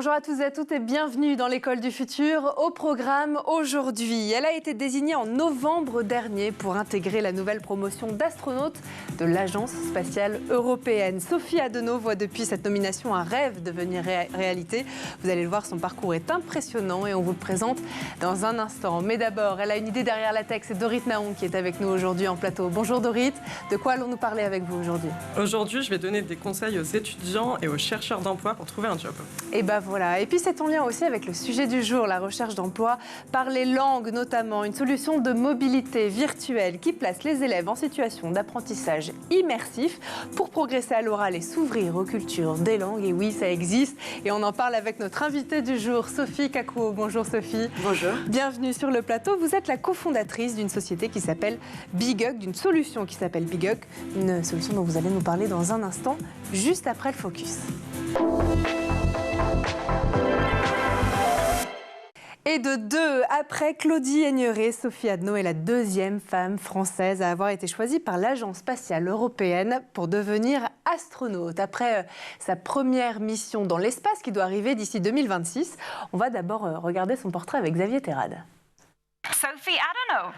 Bonjour à tous et à toutes et bienvenue dans l'École du Futur. Au programme aujourd'hui, elle a été désignée en novembre dernier pour intégrer la nouvelle promotion d'astronaute de l'Agence spatiale européenne. Sophie Adenau voit depuis cette nomination un rêve devenir réalité. Vous allez le voir, son parcours est impressionnant et on vous le présente dans un instant. Mais d'abord, elle a une idée derrière la tech. C'est Dorit Naon qui est avec nous aujourd'hui en plateau. Bonjour Dorit, de quoi allons-nous parler avec vous aujourd'hui? Aujourd'hui, je vais donner des conseils aux étudiants et aux chercheurs d'emploi pour trouver un job. Et ben voilà. Et puis c'est en lien aussi avec le sujet du jour, la recherche d'emploi par les langues notamment. Une solution de mobilité virtuelle qui place les élèves en situation d'apprentissage immersif pour progresser à l'oral et s'ouvrir aux cultures des langues. Et oui, ça existe. Et on en parle avec notre invitée du jour, Sophie Kakuo. Bonjour Sophie. Bonjour. Bienvenue sur le plateau. Vous êt la cofondatrice d'une société qui s'appelle Bigup, d'une solution qui s'appelle Bigup. Une solution dont vous allez nous parler dans un instant, juste après le focus. Et de deux, après Claudie Aigneret, Sophie Adenau est la deuxième femme française à avoir été choisie par l'Agence spatiale européenne pour devenir astronaute. Après sa première mission dans l'espace qui doit arriver d'ici 2026, on va d'abord regarder son portrait avec Xavier Terrade. Sophie Adenau.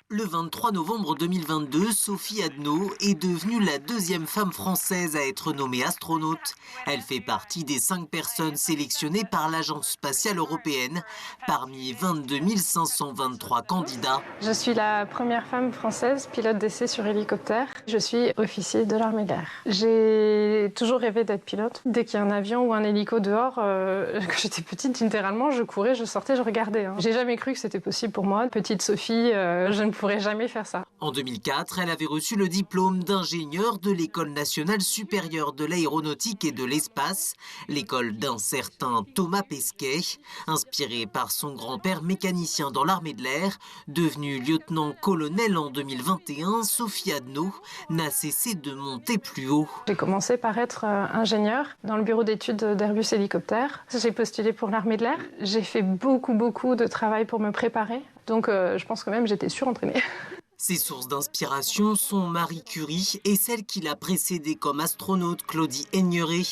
Le 23 novembre 2022, Sophie Adenau est devenue la deuxième femme française à être nommée astronaute. Elle fait partie des 5 personnes sélectionnées par l'Agence spatiale européenne parmi 22 523 candidats. Je suis la première femme française pilote d'essai sur hélicoptère. Je suis officier de l'armée de l'air. J'ai toujours rêvé d'être pilote. Dès qu'il y a un avion ou un hélico dehors, quand j'étais petite, littéralement, je courais, je sortais, je regardais. J'ai jamais cru que c'était possible pour moi. Petite Sophie, je ne pourrais jamais faire ça. En 2004, elle avait reçu le diplôme d'ingénieur de l'École nationale supérieure de l'aéronautique et de l'espace, l'école d'un certain Thomas Pesquet. Inspirée par son grand-père mécanicien dans l'armée de l'air, devenue lieutenant-colonel en 2021, Sophie Adenau n'a cessé de monter plus haut. J'ai commencé par être ingénieur dans le bureau d'études d'Airbus Hélicoptère. J'ai postulé pour l'armée de l'air. J'ai fait beaucoup de travail pour me préparer. Donc je pense que même j'étais surentraînée. Ses sources d'inspiration sont Marie Curie et celle qui l'a précédée comme astronaute, Claudie Aigneret.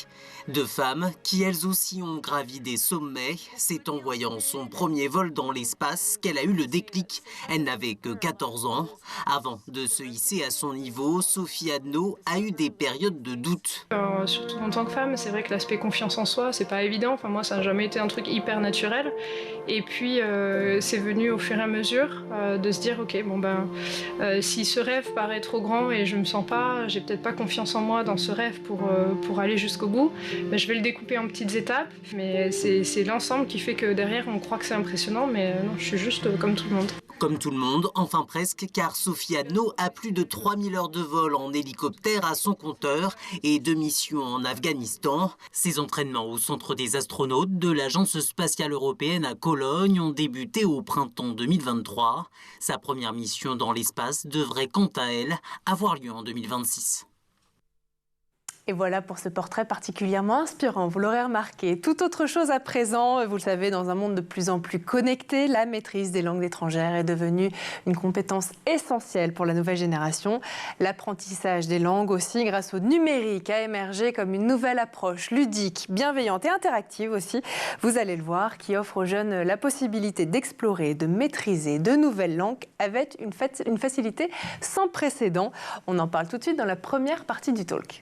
2 femmes qui elles aussi ont gravi des sommets. C'est en voyant son premier vol dans l'espace qu'elle a eu le déclic. Elle n'avait que 14 ans. Avant de se hisser à son niveau, Sophie Adenau a eu des périodes de doute. Surtout en tant que femme, c'est vrai que l'aspect confiance en soi, c'est pas évident. Enfin, moi, ça n'a jamais été un truc hyper naturel. Et puis, c'est venu au fur et à mesure de se dire, ok, bon ben... si ce rêve paraît trop grand et je me sens pas, j'ai peut-être pas confiance en moi dans ce rêve pour aller jusqu'au bout, ben je vais le découper en petites étapes. Mais c'est l'ensemble qui fait que derrière on croit que c'est impressionnant, mais non, je suis juste comme tout le monde. Comme tout le monde, enfin presque, car Sophie Adenau a plus de 3000 heures de vol en hélicoptère à son compteur et 2 missions en Afghanistan. Ses entraînements au centre des astronautes de l'Agence spatiale européenne à Cologne ont débuté au printemps 2023. Sa première mission dans l'espace devrait quant à elle avoir lieu en 2026. Et voilà pour ce portrait particulièrement inspirant, vous l'aurez remarqué. Tout autre chose à présent, vous le savez, dans un monde de plus en plus connecté, la maîtrise des langues étrangères est devenue une compétence essentielle pour la nouvelle génération. L'apprentissage des langues aussi, grâce au numérique, a émergé comme une nouvelle approche ludique, bienveillante et interactive aussi, vous allez le voir, qui offre aux jeunes la possibilité d'explorer, de maîtriser de nouvelles langues avec une facilité sans précédent. On en parle tout de suite dans la première partie du talk.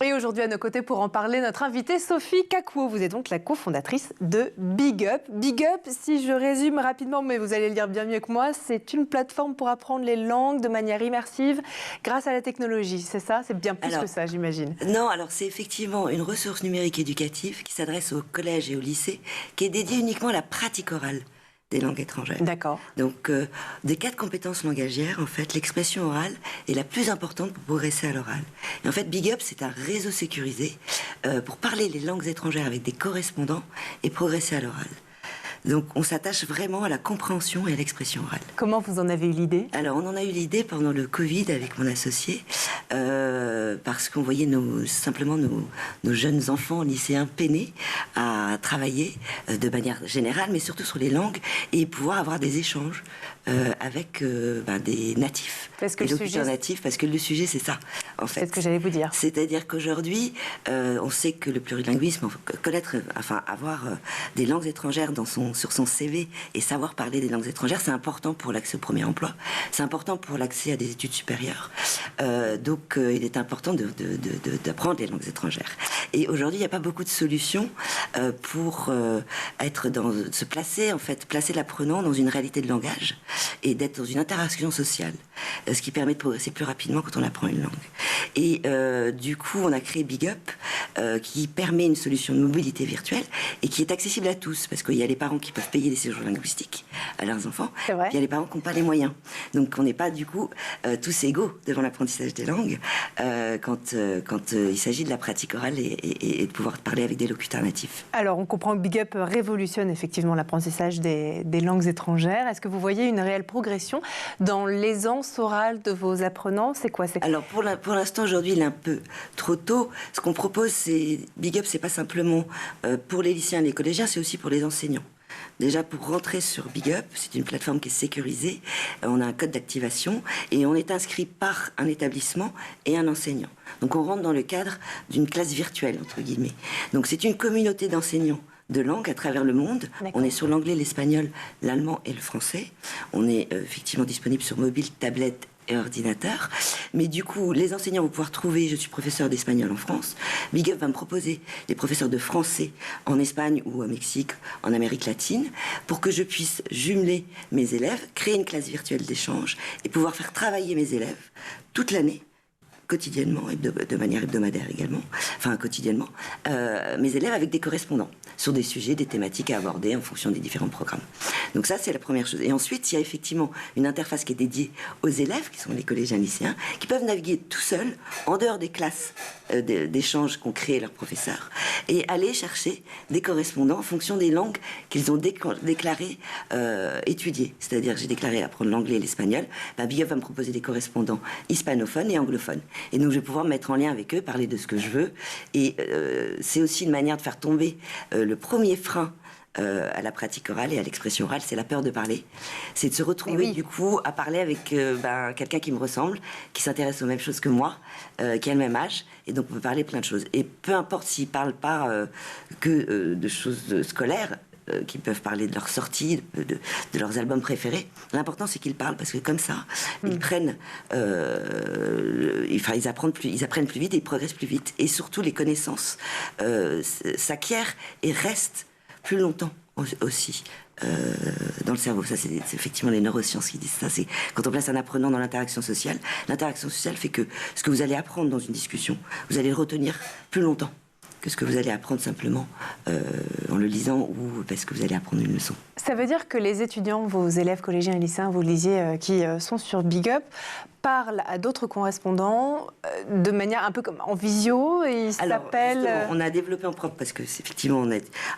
Et aujourd'hui à nos côtés pour en parler, notre invitée Sophie Kakuo. Vous êtes donc la cofondatrice de Bigup. Bigup, si je résume rapidement, mais vous allez le dire bien mieux que moi, c'est une plateforme pour apprendre les langues de manière immersive grâce à la technologie. C'est ça? C'est bien plus que ça, j'imagine. Non, alors c'est effectivement une ressource numérique éducative qui s'adresse au collège et au lycée, qui est dédiée uniquement à la pratique orale des langues étrangères. D'accord. Donc, des 4 compétences langagières, en fait, l'expression orale est la plus importante pour progresser à l'oral. Et en fait, Bigup, c'est un réseau sécurisé pour parler les langues étrangères avec des correspondants et progresser à l'oral. Donc on s'attache vraiment à la compréhension et à l'expression orale. Comment vous en avez eu l'idée? Alors on en a eu l'idée pendant le Covid avec mon associé, parce qu'on voyait simplement nos jeunes enfants lycéens peiner à travailler de manière générale, mais surtout sur les langues, et pouvoir avoir des échanges avec des natifs. Parce que et le locuteur natif, parce que le sujet, c'est ça, en fait. C'est ce que j'allais vous dire. C'est-à-dire qu'aujourd'hui, on sait que le plurilinguisme, avoir des langues étrangères sur son CV et savoir parler des langues étrangères, c'est important pour l'accès au premier emploi. C'est important pour l'accès à des études supérieures. Donc, il est important d'apprendre les langues étrangères. Et aujourd'hui, il n'y a pas beaucoup de solutions pour placer l'apprenant dans une réalité de langage et d'être dans une interaction sociale, ce qui permet de progresser plus rapidement quand on apprend une langue. Et du coup, on a créé Big Up, qui permet une solution de mobilité virtuelle et qui est accessible à tous, parce qu'il y a les parents qui peuvent payer des séjours linguistiques à leurs enfants, puis il y a les parents qui n'ont pas les moyens. Donc, on n'est pas du coup tous égaux devant l'apprentissage des langues quand il s'agit de la pratique orale et de pouvoir parler avec des locuteurs natifs. Alors, on comprend que Big Up révolutionne effectivement l'apprentissage des langues étrangères. Est-ce que vous voyez une réelle progression dans l'aisance orale de vos apprenants? C'est quoi? Alors, pour l'instant, aujourd'hui, il est un peu trop tôt. Ce qu'on propose, Big Up, c'est pas simplement pour les lycéens et les collégiens, c'est aussi pour les enseignants. Déjà, pour rentrer sur Big Up, c'est une plateforme qui est sécurisée. On a un code d'activation et on est inscrit par un établissement et un enseignant. Donc, on rentre dans le cadre d'une classe virtuelle, entre guillemets. Donc, c'est une communauté d'enseignants de langues à travers le monde. On est sur l'anglais, l'espagnol, l'allemand et le français. On est effectivement disponible sur mobile, tablette et ordinateur. Mais du coup, les enseignants vont pouvoir trouver, je suis professeur d'espagnol en France, Big Up va me proposer des professeurs de français en Espagne ou au Mexique, en Amérique latine, pour que je puisse jumeler mes élèves, créer une classe virtuelle d'échange et pouvoir faire travailler mes élèves toute l'année, quotidiennement, de manière hebdomadaire également, quotidiennement, mes élèves avec des correspondants sur des sujets, des thématiques à aborder en fonction des différents programmes. Donc ça, c'est la première chose. Et ensuite, il y a effectivement une interface qui est dédiée aux élèves, qui sont les collégiens lycéens, qui peuvent naviguer tout seuls, en dehors des classes d'échange qu'ont créé leurs professeurs, et aller chercher des correspondants en fonction des langues qu'ils ont déclaré étudier. C'est-à-dire, j'ai déclaré apprendre l'anglais et l'espagnol, Big Up va me proposer des correspondants hispanophones et anglophones. Et donc, je vais pouvoir me mettre en lien avec eux, parler de ce que je veux. Et c'est aussi une manière de faire tomber le premier frein à la pratique orale et à l'expression orale, c'est la peur de parler. C'est de se retrouver, du coup, à parler avec quelqu'un qui me ressemble, qui s'intéresse aux mêmes choses que moi, qui a le même âge, et donc on peut parler plein de choses. Et peu importe s'ils ne parlent pas que de choses scolaires, qui peuvent parler de leurs sorties, de leurs albums préférés. L'important, c'est qu'ils parlent, parce que comme ça, ils prennent... ils apprennent plus vite et ils progressent plus vite. Et surtout, les connaissances s'acquièrent et restent plus longtemps aussi dans le cerveau. Ça, c'est effectivement les neurosciences qui disent ça. C'est quand on place un apprenant dans l'interaction sociale fait que ce que vous allez apprendre dans une discussion, vous allez le retenir plus longtemps que ce que vous allez apprendre simplement en le lisant ou parce que vous allez apprendre une leçon. Ça veut dire que les étudiants, vos élèves collégiens et lycéens, vous le disiez, qui sont sur Big Up, parlent à d'autres correspondants de manière un peu comme en visio et ils s'appellent... On a développé en propre parce que c'est effectivement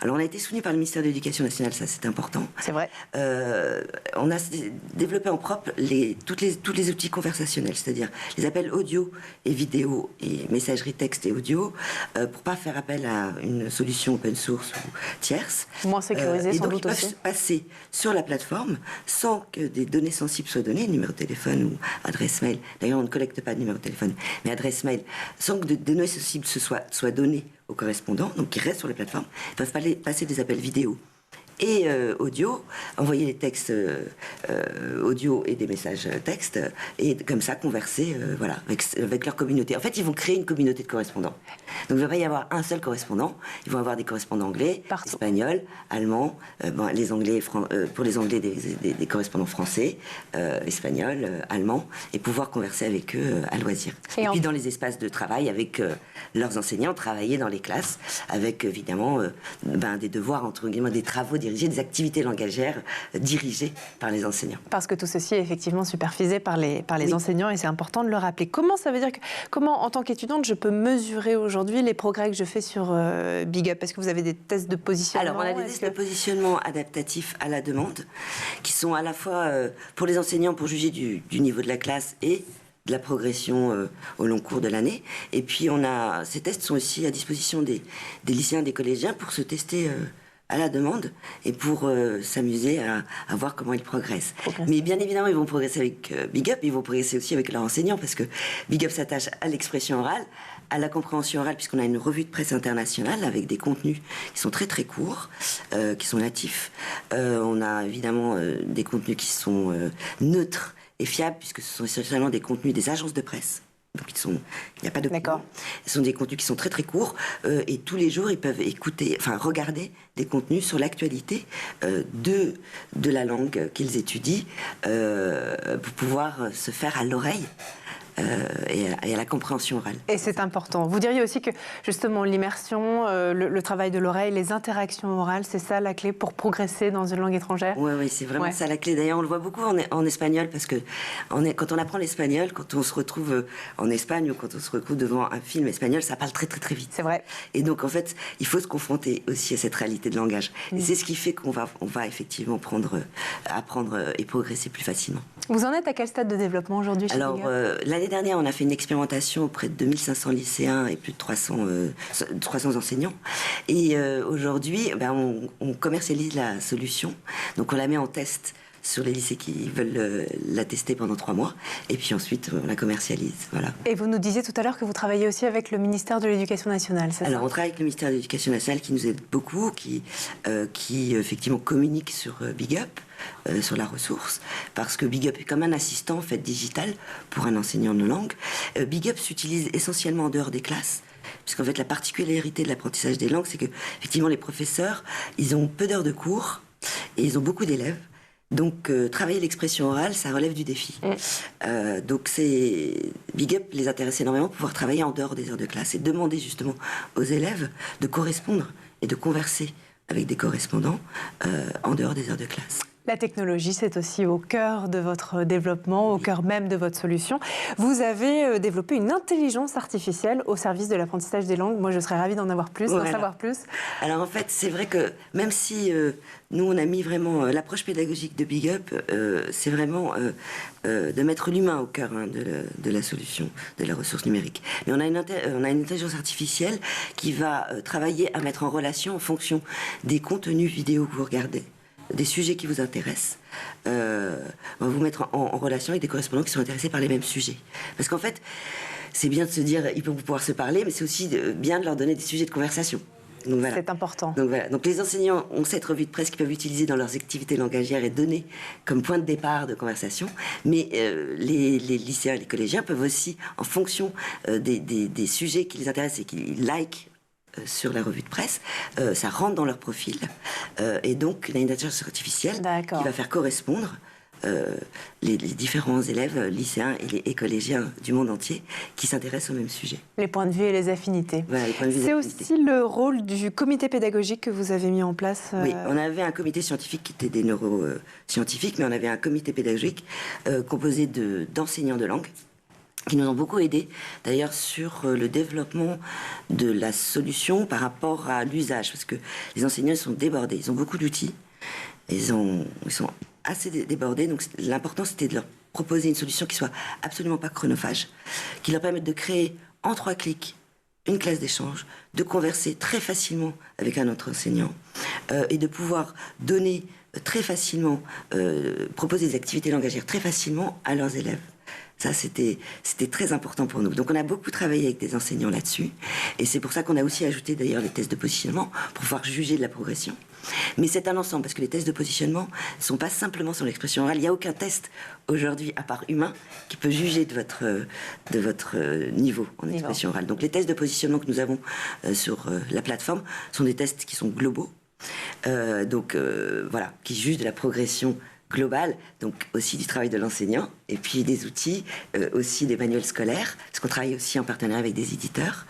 on a été soutenu par le ministère de l'Éducation nationale, ça c'est important. C'est vrai. On a développé en propre tous les outils conversationnels, c'est-à-dire les appels audio et vidéo et messagerie texte et audio pour pas faire appel à une solution open source ou tierce. Moins sécurisée sans doute aussi. Ils peuvent passer sur la plateforme sans que des données sensibles soient données, numéro de téléphone ou adresse mail. D'ailleurs, on ne collecte pas de numéro de téléphone, mais adresse mail, sans que des données sensibles soient données aux correspondants, donc qui restent sur les plateformes. Ils peuvent passer des appels vidéo et audio, envoyer des textes audio et des messages textes, et comme ça converser avec leur communauté. En fait, ils vont créer une communauté de correspondants. Donc, il ne va pas y avoir un seul correspondant. Ils vont avoir des correspondants anglais, espagnols, allemands, les anglais, pour les anglais, des correspondants français, espagnols, allemands, et pouvoir converser avec eux à loisir. Et puis, dans les espaces de travail, avec leurs enseignants, travailler dans les classes, avec évidemment des devoirs, entre guillemets, des travaux dirigés, des activités langagières dirigées par les enseignants. Parce que tout ceci est effectivement supervisé par les enseignants et c'est important de le rappeler. Comment ça veut dire comment, en tant qu'étudiante, je peux mesurer aujourd'hui les progrès que je fais sur Big Up? Est-ce que vous avez des tests de positionnement? Alors, on a des tests de positionnement adaptatifs à la demande, qui sont à la fois pour les enseignants pour juger du niveau de la classe et de la progression au long cours de l'année. Et puis, ces tests sont aussi à disposition des lycéens, des collégiens pour se tester à la demande et pour s'amuser à voir comment ils progressent. Mais bien évidemment, ils vont progresser avec Big Up, ils vont progresser aussi avec leurs enseignants parce que Big Up s'attache à l'expression orale, à la compréhension orale, puisqu'on a une revue de presse internationale avec des contenus qui sont très très courts, qui sont natifs. On a évidemment des contenus qui sont neutres et fiables, puisque ce sont essentiellement des contenus des agences de presse. Donc il n'y a pas de cours. Ce sont des contenus qui sont très très courts et tous les jours ils peuvent regarder des contenus sur l'actualité de la langue qu'ils étudient pour pouvoir se faire à l'oreille. Et à la compréhension orale. Et c'est important. Vous diriez aussi que justement l'immersion, le travail de l'oreille, les interactions orales, c'est ça la clé pour progresser dans une langue étrangère? Oui, c'est vraiment ça la clé. D'ailleurs, on le voit beaucoup en espagnol parce que quand on apprend l'espagnol, quand on se retrouve en Espagne ou quand on se retrouve devant un film espagnol, ça parle très très très vite. C'est vrai. Et donc en fait, il faut se confronter aussi à cette réalité de langage. Et c'est ce qui fait qu'on va effectivement apprendre et progresser plus facilement. Vous en êtes à quel stade de développement aujourd'hui chez Alors, Big Up? l'année dernière, on a fait une expérimentation auprès de 2500 lycéens et plus de 300 enseignants. Et aujourd'hui, on commercialise la solution. Donc, on la met en test sur les lycées qui veulent la tester pendant 3 mois. Et puis ensuite, on la commercialise. Voilà. Et vous nous disiez tout à l'heure que vous travaillez aussi avec le ministère de l'Éducation nationale, c'est ça? Alors, on travaille avec le ministère de l'Éducation nationale qui nous aide beaucoup, qui effectivement communique sur Big Up. Sur la ressource, parce que Big Up est comme un assistant en fait digital pour un enseignant de langue. Big Up s'utilise essentiellement en dehors des classes, puisqu'en fait la particularité de l'apprentissage des langues, c'est que effectivement les professeurs, ils ont peu d'heures de cours et ils ont beaucoup d'élèves. Donc travailler l'expression orale, ça relève du défi. Donc Big Up les intéresse énormément pour pouvoir travailler en dehors des heures de classe et demander justement aux élèves de correspondre et de converser avec des correspondants en dehors des heures de classe. La technologie, c'est aussi au cœur de votre développement, au cœur même de votre solution. Vous avez développé une intelligence artificielle au service de l'apprentissage des langues. Moi, je serais ravie d'en avoir plus, d'en savoir plus. Alors en fait, c'est vrai que même si nous, on a mis vraiment l'approche pédagogique de Big Up, c'est vraiment de mettre l'humain au cœur de la solution, de la ressource numérique. Mais on a une intelligence artificielle qui va travailler à mettre en relation en fonction des contenus vidéo que vous regardez, des sujets qui vous intéressent, on va vous mettre en relation avec des correspondants qui sont intéressés par les mêmes sujets. Parce qu'en fait, c'est bien de se dire, ils peuvent pouvoir se parler, mais c'est aussi bien de leur donner des sujets de conversation. Donc, voilà. C'est important. Donc, voilà. Donc les enseignants ont cette revue de presse qu'ils peuvent utiliser dans leurs activités langagières et donner comme point de départ de conversation. Mais les lycéens et les collégiens peuvent aussi, en fonction des sujets qui les intéressent et qu'ils likent sur la revue de presse, ça rentre dans leur profil. Et donc, il y a une intelligence artificielle qui va faire correspondre les différents élèves lycéens et collégiens du monde entier qui s'intéressent au même sujet. Les points de vue et les affinités. Voilà, les points de vue. C'est aussi le rôle du comité pédagogique que vous avez mis en place. Oui, on avait un comité scientifique qui était des neuroscientifiques, mais on avait un comité pédagogique composé d'enseignants de langue qui nous ont beaucoup aidés, d'ailleurs, sur le développement de la solution par rapport à l'usage, parce que les enseignants sont débordés, ils ont beaucoup d'outils, ils sont assez débordés, donc l'important c'était de leur proposer une solution qui soit absolument pas chronophage, qui leur permette de créer en 3 clics une classe d'échange, de converser très facilement avec un autre enseignant et de pouvoir donner très facilement, proposer des activités langagières très facilement à leurs élèves. Ça, c'était très important pour nous. Donc, on a beaucoup travaillé avec des enseignants là-dessus. Et c'est pour ça qu'on a aussi ajouté, d'ailleurs, les tests de positionnement pour pouvoir juger de la progression. Mais c'est un ensemble, parce que les tests de positionnement ne sont pas simplement sur l'expression orale. Il n'y a aucun test, aujourd'hui, à part humain, qui peut juger de votre niveau en expression orale. Donc, les tests de positionnement que nous avons sur la plateforme sont des tests qui sont globaux. Voilà, qui jugent de la progression globale, donc aussi du travail de l'enseignant, et puis des outils, aussi des manuels scolaires, parce qu'on travaille aussi en partenariat avec des éditeurs,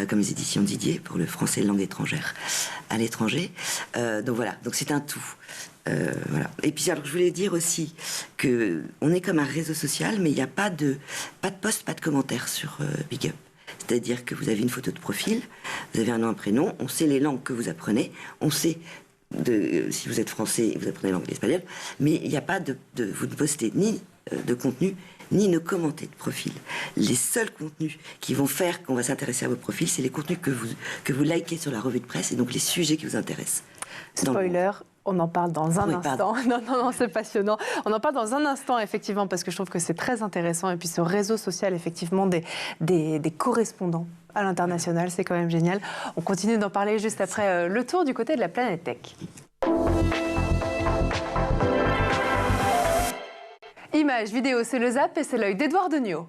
comme les éditions Didier, pour le français langue étrangère à l'étranger. Donc voilà, donc c'est un tout. Voilà. Et puis alors, je voulais dire aussi qu'on est comme un réseau social, mais il n'y a pas de post, pas de commentaires sur Big Up. C'est-à-dire que vous avez une photo de profil, vous avez un nom, un prénom, on sait les langues que vous apprenez, on sait si vous êtes français et vous apprenez l'anglais et l'espagnol, mais il n'y a pas vous ne postez ni de contenu, ni ne commentez de profil. Les seuls contenus qui vont faire qu'on va s'intéresser à vos profils, c'est les contenus que vous likez sur la revue de presse et donc les sujets qui vous intéressent. Spoiler, on en parle dans un instant. Pardon. Non, c'est passionnant. On en parle dans un instant, effectivement, parce que je trouve que c'est très intéressant. Et puis ce réseau social, effectivement, des correspondants à l'international, c'est quand même génial. On continue d'en parler juste après le tour du côté de la planète tech. Images, vidéos, c'est le Zap et c'est l'œil d'Edouard Deniau.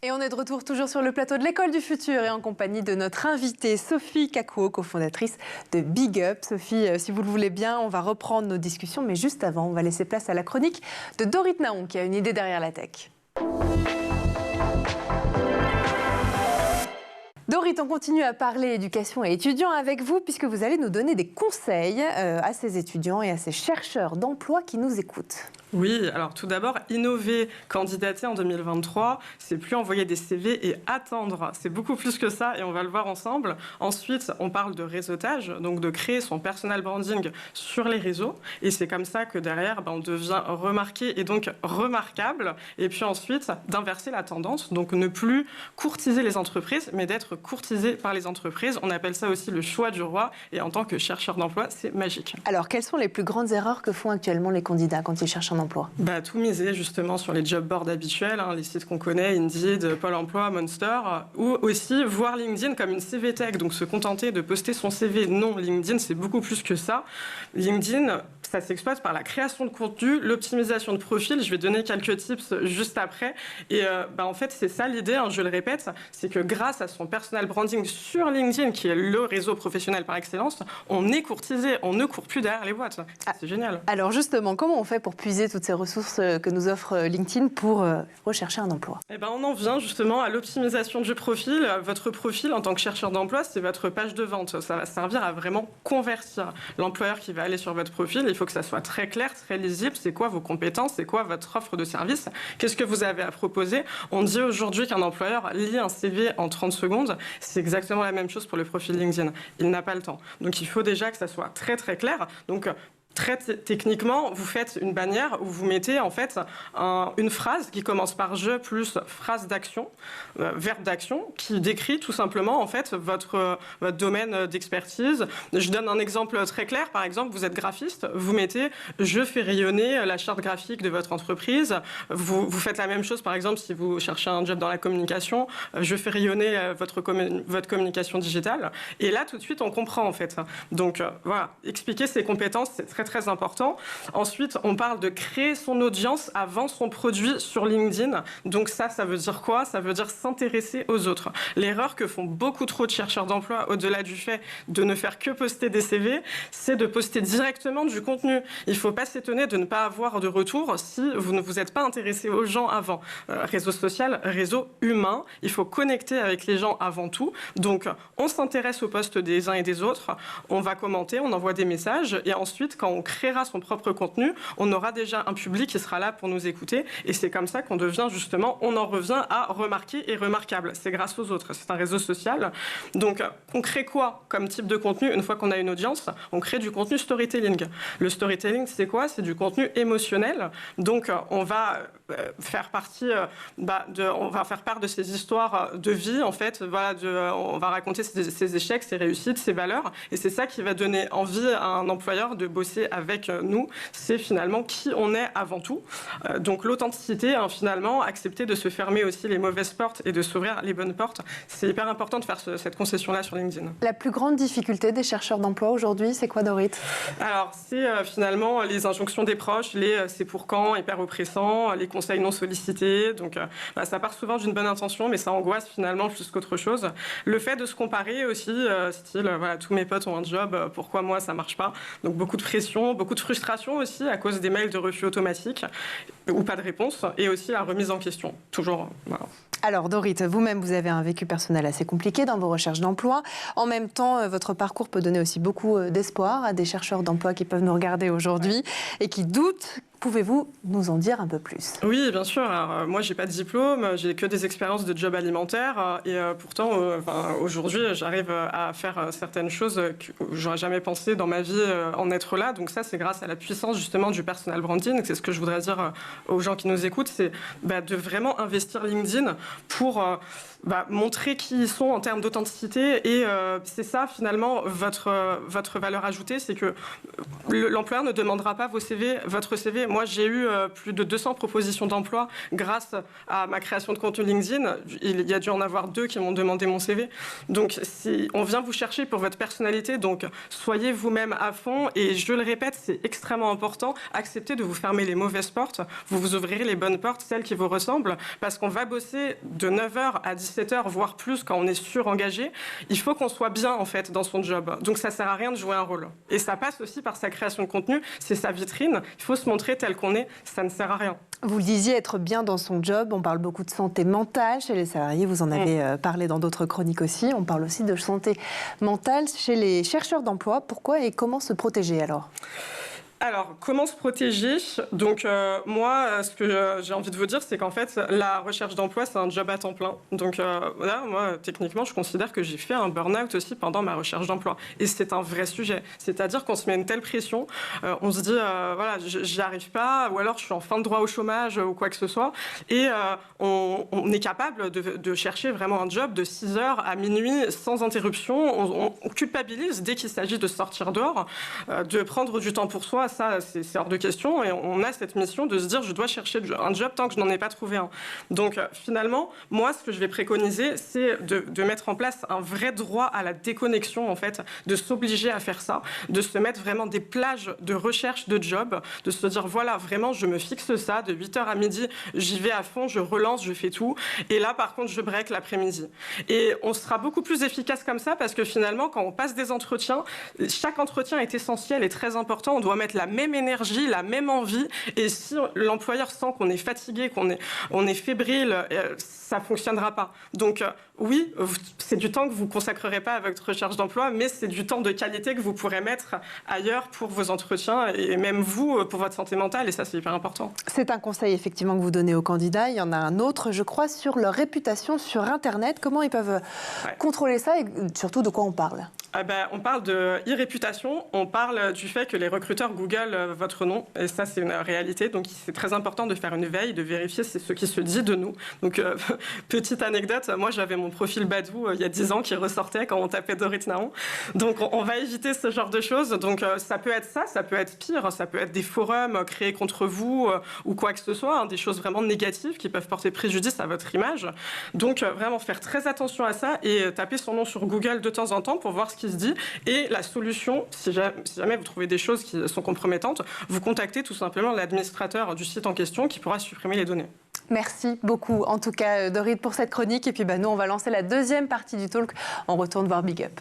Et on est de retour toujours sur le plateau de l'École du Futur et en compagnie de notre invitée Sophie Kakuo, cofondatrice de Big Up. Sophie, si vous le voulez bien, on va reprendre nos discussions, mais juste avant, on va laisser place à la chronique de Dorit Naon qui a une idée derrière la tech. Dorit, on continue à parler éducation et étudiants avec vous puisque vous allez nous donner des conseils à ces étudiants et à ces chercheurs d'emploi qui nous écoutent. Oui, alors tout d'abord, innover, candidater en 2023, c'est plus envoyer des CV et attendre. C'est beaucoup plus que ça et on va le voir ensemble. Ensuite, on parle de réseautage, donc de créer son personal branding sur les réseaux. Et c'est comme ça que derrière, on devient remarqué et donc remarquable. Et puis ensuite, d'inverser la tendance, donc ne plus courtiser les entreprises, mais d'être courtisé par les entreprises. On appelle ça aussi le choix du roi. Et en tant que chercheur d'emploi, c'est magique. Alors, quelles sont les plus grandes erreurs que font actuellement les candidats quand ils cherchent un emploi? Tout miser justement sur les job boards habituels, les sites qu'on connaît, Indeed, Pôle emploi, Monster, ou aussi voir LinkedIn comme une CV tech, donc se contenter de poster son CV. Non, LinkedIn, c'est beaucoup plus que ça. LinkedIn, ça s'exploite par la création de contenu, l'optimisation de profil. Je vais donner quelques tips juste après. Et en fait, c'est ça l'idée, je le répète, c'est que grâce à son personal branding sur LinkedIn, qui est le réseau professionnel par excellence, on est courtisé, on ne court plus derrière les boîtes. C'est génial. Alors justement, comment on fait pour puiser toutes ces ressources que nous offre LinkedIn pour rechercher un emploi? On en vient justement à l'optimisation du profil. Votre profil en tant que chercheur d'emploi, c'est votre page de vente. Ça va servir à vraiment convertir l'employeur qui va aller sur votre profil. Il faut que ça soit très clair, très lisible. C'est quoi vos compétences? C'est quoi votre offre de service? Qu'est-ce que vous avez à proposer? On dit aujourd'hui qu'un employeur lit un CV en 30 secondes. C'est exactement la même chose pour le profil LinkedIn. Il n'a pas le temps. Donc il faut déjà que ça soit très très clair. Donc très techniquement, vous faites une bannière où vous mettez en fait une phrase qui commence par je plus phrase d'action, verbe d'action, qui décrit tout simplement en fait votre domaine d'expertise. Je donne un exemple très clair. Par exemple, vous êtes graphiste, vous mettez je fais rayonner la charte graphique de votre entreprise. Vous faites la même chose, par exemple, si vous cherchez un job dans la communication, je fais rayonner votre communication digitale. Et là, tout de suite, on comprend en fait. Donc voilà, expliquer ses compétences, c'est très très important. Ensuite, on parle de créer son audience avant son produit sur LinkedIn. Donc ça veut dire quoi? Ça veut dire s'intéresser aux autres. L'erreur que font beaucoup trop de chercheurs d'emploi, au-delà du fait de ne faire que poster des CV, c'est de poster directement du contenu. Il ne faut pas s'étonner de ne pas avoir de retour si vous ne vous êtes pas intéressé aux gens avant. Réseau social, réseau humain, il faut connecter avec les gens avant tout. Donc on s'intéresse aux posts des uns et des autres, on va commenter, on envoie des messages et ensuite quand on créera son propre contenu, on aura déjà un public qui sera là pour nous écouter et c'est comme ça qu'on devient justement, on en revient à remarqué et remarquable. C'est grâce aux autres, c'est un réseau social. Donc on crée quoi comme type de contenu une fois qu'on a une audience? On crée du contenu storytelling. Le storytelling, c'est quoi? C'est du contenu émotionnel. Donc on va faire partie, on va faire part de ces histoires de vie en fait. Voilà, on va raconter ses échecs, ses réussites, ses valeurs, et c'est ça qui va donner envie à un employeur de bosser avec nous. C'est finalement qui on est avant tout. Donc l'authenticité, finalement, accepter de se fermer aussi les mauvaises portes et de s'ouvrir les bonnes portes. C'est hyper important de faire cette concession-là sur LinkedIn. La plus grande difficulté des chercheurs d'emploi aujourd'hui, c'est quoi, Dorit? Alors, c'est finalement les injonctions des proches, les c'est pour quand, hyper oppressants, les conseils non sollicités. Donc, ça part souvent d'une bonne intention, mais ça angoisse finalement plus qu'autre chose. Le fait de se comparer aussi, style, voilà, tous mes potes ont un job, pourquoi moi ça marche pas? Donc, beaucoup de pression, beaucoup de frustration aussi à cause des mails de refus automatiques ou pas de réponse, et aussi la remise en question. Toujours, voilà. Alors Dorit, vous-même, vous avez un vécu personnel assez compliqué dans vos recherches d'emploi. En même temps, votre parcours peut donner aussi beaucoup d'espoir à des chercheurs d'emploi qui peuvent nous regarder aujourd'hui et qui doutent. Pouvez-vous nous en dire un peu plus? Oui, bien sûr. Alors, moi, j'ai pas de diplôme, j'ai que des expériences de job alimentaire et pourtant, aujourd'hui, j'arrive à faire certaines choses que j'aurais jamais pensé dans ma vie en être là. Donc ça, c'est grâce à la puissance justement du personal branding. C'est ce que je voudrais dire aux gens qui nous écoutent, c'est de vraiment investir LinkedIn pour montrer qui ils sont en termes d'authenticité. Et c'est ça, finalement, votre valeur ajoutée, c'est que l'employeur ne demandera pas votre CV. Moi, j'ai eu plus de 200 propositions d'emploi grâce à ma création de contenu LinkedIn. Il y a dû en avoir 2 qui m'ont demandé mon CV. Donc, on vient vous chercher pour votre personnalité. Donc, soyez vous-même à fond. Et je le répète, c'est extrêmement important. Acceptez de vous fermer les mauvaises portes. Vous vous ouvrirez les bonnes portes, celles qui vous ressemblent. Parce qu'on va bosser de 9h à 17h, voire plus, quand on est surengagé. Il faut qu'on soit bien, en fait, dans son job. Donc, ça ne sert à rien de jouer un rôle. Et ça passe aussi par sa création de contenu. C'est sa vitrine. Il faut se montrer tel qu'on est, ça ne sert à rien. Vous le disiez, être bien dans son job, on parle beaucoup de santé mentale chez les salariés, vous en avez parlé dans d'autres chroniques aussi, on parle aussi de santé mentale chez les chercheurs d'emploi. Pourquoi et comment se protéger alors ? Alors, comment se protéger? Donc, moi, ce que j'ai envie de vous dire, c'est qu'en fait, la recherche d'emploi, c'est un job à temps plein. Donc, voilà, moi, techniquement, je considère que j'ai fait un burn-out aussi pendant ma recherche d'emploi. Et c'est un vrai sujet. C'est-à-dire qu'on se met une telle pression, on se dit, voilà, j'y arrive pas, ou alors je suis en fin de droit au chômage, ou quoi que ce soit. Et on est capable de chercher vraiment un job de 6h à minuit, sans interruption. On culpabilise dès qu'il s'agit de sortir dehors, de prendre du temps pour soi. Ça, c'est hors de question. Et on a cette mission de se dire, je dois chercher un job tant que je n'en ai pas trouvé un. Donc, finalement, moi, ce que je vais préconiser, c'est de mettre en place un vrai droit à la déconnexion, en fait, de s'obliger à faire ça, de se mettre vraiment des plages de recherche de job, de se dire, voilà, vraiment, je me fixe ça, de 8h à midi, j'y vais à fond, je relance, je fais tout. Et là, par contre, je break l'après-midi. Et on sera beaucoup plus efficace comme ça, parce que finalement, quand on passe des entretiens, chaque entretien est essentiel et très important. On doit mettre la même énergie, la même envie. Et si l'employeur sent qu'on est fatigué, qu'on est fébrile, ça ne fonctionnera pas. Donc, oui, c'est du temps que vous ne consacrerez pas à votre recherche d'emploi, mais c'est du temps de qualité que vous pourrez mettre ailleurs pour vos entretiens et même vous, pour votre santé mentale. Et ça, c'est hyper important. C'est un conseil, effectivement, que vous donnez aux candidats. Il y en a un autre, je crois, sur leur réputation sur Internet. Comment ils peuvent contrôler ça et surtout de quoi on parle? On parle de e-réputation, on parle du fait que les recruteurs googlent votre nom, et ça c'est une réalité, donc c'est très important de faire une veille, de vérifier ce qui se dit de nous. Donc petite anecdote, moi j'avais mon profil Badoo il y a 10 ans qui ressortait quand on tapait Dorit Naon, donc on va éviter ce genre de choses. Donc ça peut être ça peut être pire, ça peut être des forums créés contre vous ou quoi que ce soit, des choses vraiment négatives qui peuvent porter préjudice à votre image. Donc vraiment faire très attention à ça et taper son nom sur Google de temps en temps pour voir ce qui se dit. Et la solution, si jamais vous trouvez des choses qui sont compromettantes, vous contactez tout simplement l'administrateur du site en question qui pourra supprimer les données. Merci beaucoup, en tout cas, Dorit, pour cette chronique. Et puis, nous, on va lancer la deuxième partie du talk. On retourne voir Big Up.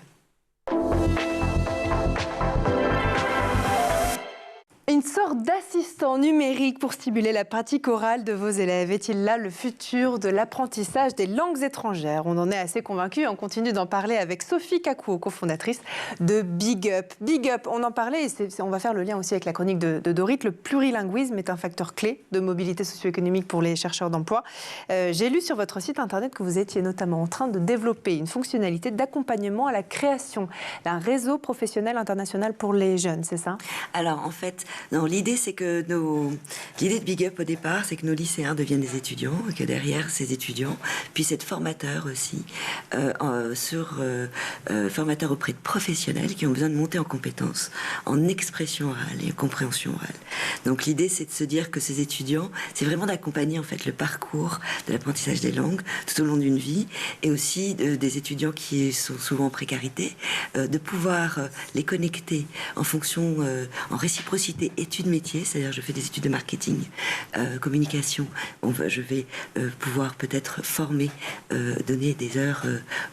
Une sorte d'assistant numérique pour stimuler la pratique orale de vos élèves. Est-il là le futur de l'apprentissage des langues étrangères? On en est assez convaincus. On continue d'en parler avec Sophie Kakuo, cofondatrice de Big Up. Big Up, on en parlait et on va faire le lien aussi avec la chronique de Dorit. Le plurilinguisme est un facteur clé de mobilité socio-économique pour les chercheurs d'emploi. J'ai lu sur votre site internet que vous étiez notamment en train de développer une fonctionnalité d'accompagnement à la création d'un réseau professionnel international pour les jeunes, c'est ça? Alors, en fait, non, l'idée de Big Up au départ, c'est que nos lycéens deviennent des étudiants, et que derrière ces étudiants puissent être formateurs aussi, formateurs auprès de professionnels qui ont besoin de monter en compétences en expression orale et en compréhension orale. Donc l'idée, c'est de se dire que ces étudiants, c'est vraiment d'accompagner en fait le parcours de l'apprentissage des langues tout au long d'une vie, et aussi des étudiants qui sont souvent en précarité, de pouvoir les connecter en fonction, en réciprocité études métiers, c'est-à-dire je fais des études de marketing, communication, je vais pouvoir peut-être former, donner des heures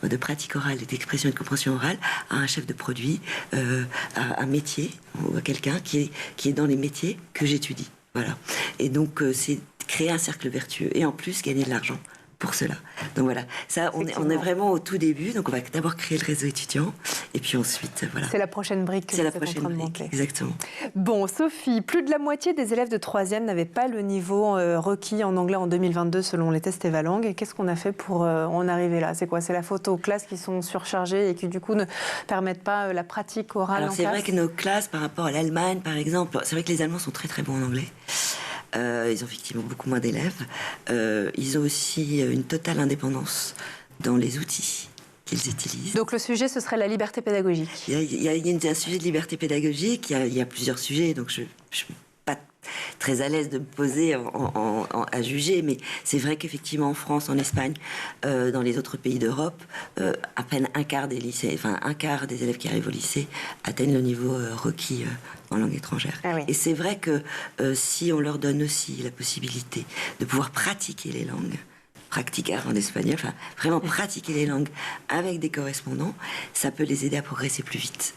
de pratique orale et d'expression et de compréhension orale à un chef de produit, à un métier, ou à quelqu'un qui est dans les métiers que j'étudie. Voilà. Et donc c'est créer un cercle vertueux et en plus gagner de l'argent pour cela. Donc voilà, ça on est vraiment au tout début, donc on va d'abord créer le réseau étudiant et puis ensuite voilà. C'est la prochaine brique que vous êtes en train de monter. Exactement. Bon, Sophie, plus de la moitié des élèves de 3e n'avaient pas le niveau requis en anglais en 2022 selon les tests Evalang. Et qu'est-ce qu'on a fait pour en arriver là? C'est quoi? C'est la faute aux classes qui sont surchargées et qui du coup ne permettent pas la pratique orale en classe? Alors c'est vrai que nos classes par rapport à l'Allemagne par exemple, c'est vrai que les Allemands sont très très bons en anglais. Ils ont effectivement beaucoup moins d'élèves. Ils ont aussi une totale indépendance dans les outils qu'ils utilisent. Donc le sujet, ce serait la liberté pédagogique. Il y a un sujet de liberté pédagogique, il y a plusieurs sujets, donc je ne suis pas très à l'aise de me poser à juger, mais c'est vrai qu'effectivement en France, en Espagne, dans les autres pays d'Europe, à peine un quart des élèves qui arrivent au lycée atteignent le niveau requis en langue étrangère. Ah oui. Et c'est vrai que si on leur donne aussi la possibilité de pouvoir pratiquer les langues, pratiquer en espagnol, enfin vraiment pratiquer les langues avec des correspondants, ça peut les aider à progresser plus vite.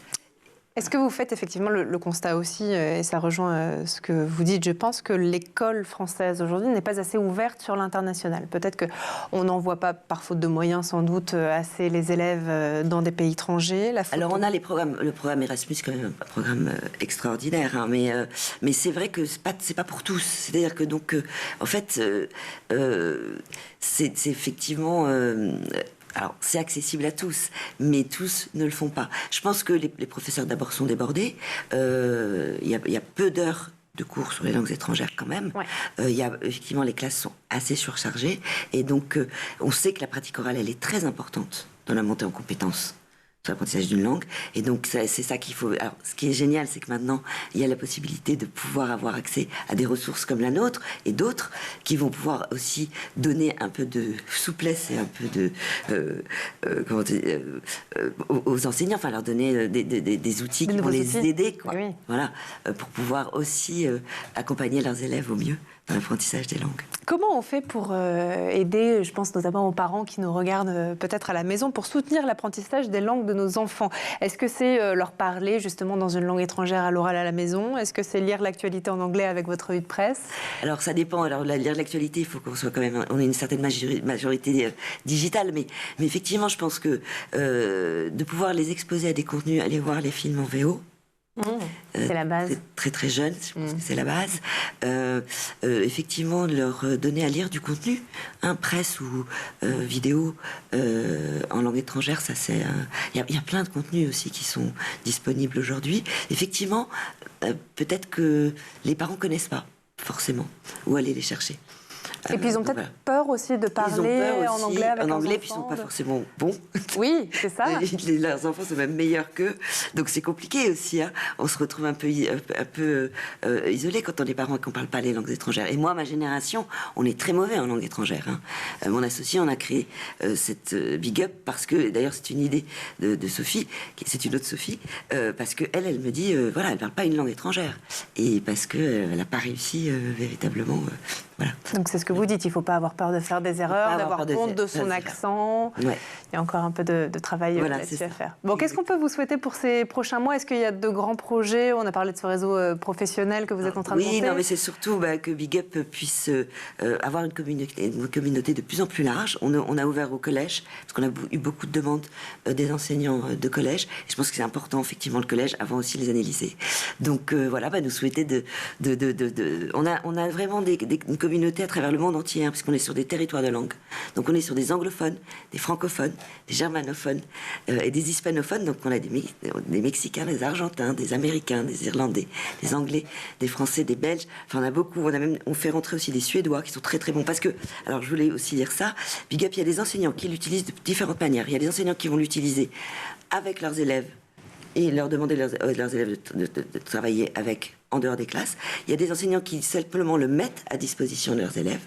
Est-ce que vous faites effectivement le constat aussi, et ça rejoint ce que vous dites, je pense que l'école française aujourd'hui n'est pas assez ouverte sur l'international. Peut-être qu'on n'envoie pas, par faute de moyens sans doute, assez les élèves dans des pays étrangers. Alors on a le programme Erasmus, quand même un programme extraordinaire, hein, mais c'est vrai que c'est pas pour tous. C'est-à-dire que donc, en fait, c'est effectivement... Alors, c'est accessible à tous, mais tous ne le font pas. Je pense que les professeurs, d'abord, sont débordés. Il y a peu d'heures de cours sur les langues étrangères, quand même. Ouais. Effectivement, les classes sont assez surchargées. Et donc, on sait que la pratique orale, elle est très importante dans la montée en compétences sur l'apprentissage d'une langue. Et donc, c'est ça qu'il faut... Alors, ce qui est génial, c'est que maintenant, il y a la possibilité de pouvoir avoir accès à des ressources comme la nôtre et d'autres qui vont pouvoir aussi donner un peu de souplesse et un peu de... aux enseignants, enfin, leur donner des outils qui vont les aider, quoi. Oui. Voilà, pour pouvoir aussi accompagner leurs élèves au mieux dans l'apprentissage des langues. Comment on fait pour aider, je pense notamment aux parents qui nous regardent peut-être à la maison, pour soutenir l'apprentissage des langues de nos enfants? Est-ce que c'est leur parler justement dans une langue étrangère à l'oral à la maison? Est-ce que c'est lire l'actualité en anglais avec votre revue de presse? Alors ça dépend. Alors lire l'actualité, il faut qu'on soit quand même... On ait une certaine majorité digitale, mais effectivement, je pense que de pouvoir les exposer à des contenus, aller voir les films en VO, C'est la base. Très très jeune, je pense que c'est la base. Effectivement, leur donner à lire du contenu, presse ou vidéo en langue étrangère, ça c'est... Il y a plein de contenus aussi qui sont disponibles aujourd'hui. Effectivement, peut-être que les parents connaissent pas forcément où aller les chercher. Et puis ils ont peut-être peur aussi de parler en anglais avec leurs enfants. Puis ils sont pas forcément bons. Oui, c'est ça. Leurs enfants sont même meilleurs qu'eux, donc c'est compliqué aussi. On se retrouve un peu isolé quand on est parents et qu'on parle pas les langues étrangères. Et moi, ma génération, on est très mauvais en langue étrangère. Mon associé, on a créé cette Big Up parce que, d'ailleurs, c'est une idée de Sophie, c'est une autre Sophie, parce que elle me dit, voilà, elle parle pas une langue étrangère et parce que elle n'a pas réussi véritablement. Voilà. Donc c'est ce que vous dites, il ne faut pas avoir peur de faire des erreurs, d'avoir honte de son accent. Ouais. Il y a encore un peu de travail là-dessus à faire. Bon, qu'est-ce qu'on peut vous souhaiter pour ces prochains mois? Est-ce qu'il y a de grands projets? On a parlé de ce réseau professionnel que vous êtes en train de monter. Oui, non, mais c'est surtout que Big Up puisse avoir une communauté de plus en plus large. On a ouvert au collège, parce qu'on a eu beaucoup de demandes des enseignants de collège. Et je pense que c'est important, effectivement, le collège, avant aussi les années lycée. Donc voilà, nous souhaiter on a vraiment une communauté à travers le monde entier, parce qu'on est sur des territoires de langue. Donc on est sur des anglophones, des francophones, des germanophones et des hispanophones. Donc on a des Mexicains, des Argentins, des Américains, des Irlandais, des Anglais, des Français, des Belges. Enfin, on a beaucoup. On fait rentrer aussi des Suédois qui sont très très bons. Parce que, alors je voulais aussi dire ça, Big Up, il y a des enseignants qui l'utilisent de différentes manières. Il y a des enseignants qui vont l'utiliser avec leurs élèves et leur demander leurs élèves de travailler en dehors des classes. Il y a des enseignants qui simplement le mettent à disposition de leurs élèves.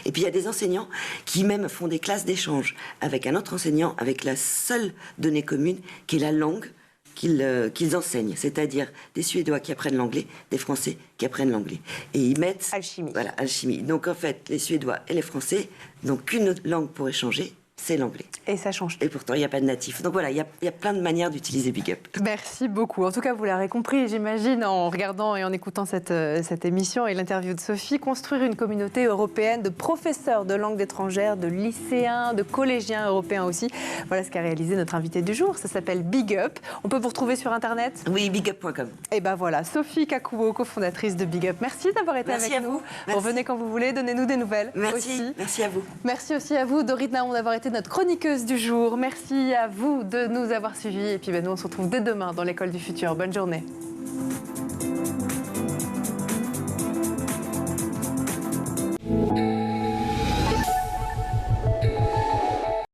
Et puis il y a des enseignants qui même font des classes d'échange avec un autre enseignant, avec la seule donnée commune qui est la langue qu'ils enseignent. C'est-à-dire des Suédois qui apprennent l'anglais, des Français qui apprennent l'anglais. Et ils mettent... Alchimie. Voilà, alchimie. Donc en fait, les Suédois et les Français n'ont qu'une langue pour échanger, c'est l'anglais. Et ça change tout. Et pourtant, il n'y a pas de natif. Donc voilà, il y a plein de manières d'utiliser Big Up. Merci beaucoup. En tout cas, vous l'aurez compris, j'imagine, en regardant et en écoutant cette émission et l'interview de Sophie, construire une communauté européenne de professeurs de langues étrangères, de lycéens, de collégiens européens aussi. Voilà ce qu'a réalisé notre invité du jour. Ça s'appelle Big Up. On peut vous retrouver sur Internet? Oui, bigup.com. Et ben voilà, Sophie Kakuo, cofondatrice de Big Up. Merci d'avoir été avec nous. Revenez quand vous voulez, donnez-nous des nouvelles. Merci, aussi. Merci à vous. Merci aussi à vous, Dorit Naon, d'avoir été notre chroniqueuse du jour. Merci à vous de nous avoir suivis. Et puis nous, on se retrouve dès demain dans l'École du Futur. Bonne journée.